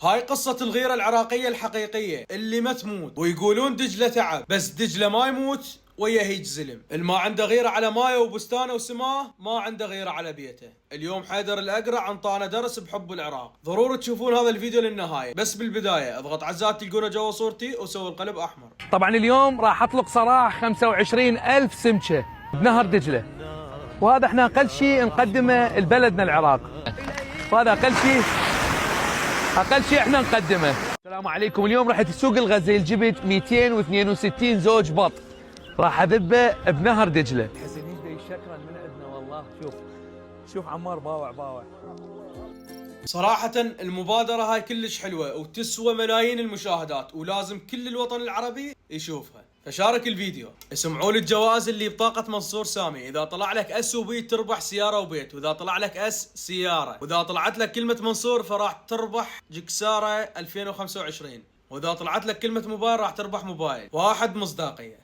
هاي قصة الغيرة العراقية الحقيقية اللي ما تموت، ويقولون دجلة تعب، بس دجلة ما يموت ويا هيج زلم. اللي ما عنده غيرة على مايه وبستانه وسماه ما عنده غيرة على بيته. اليوم حيدر الأقرع انطانا درس بحب العراق. ضروري تشوفون هذا الفيديو للنهاية، بس بالبداية اضغط عزات تلقونه جوا صورتي وسوي القلب أحمر. طبعا اليوم راح اطلق سراح 25,000 سمكة بنهر دجلة، وهذا احنا اقل شيء نقدمه لبلدنا العراق، وهذا اقل شيء احنا نقدمه. السلام عليكم. اليوم راح تسوق الغزيل، جبت 262 زوج بط راح اذبه بنهر دجلة. حسين شكرا من عندنا والله. شوف عمار باوع. صراحة المبادرة هاي كلش حلوة وتسوى ملايين المشاهدات، ولازم كل الوطن العربي يشوفها. فشارك الفيديو. اسمعوا لي الجوائز اللي بطاقة منصور سامي. اذا طلع لك اس وبيت تربح سيارة وبيت، واذا طلع لك اس سيارة، واذا طلعت لك كلمة منصور فراح تربح جكسارة 2025، واذا طلعت لك كلمة موبايل راح تربح موبايل. واحد مصداقية.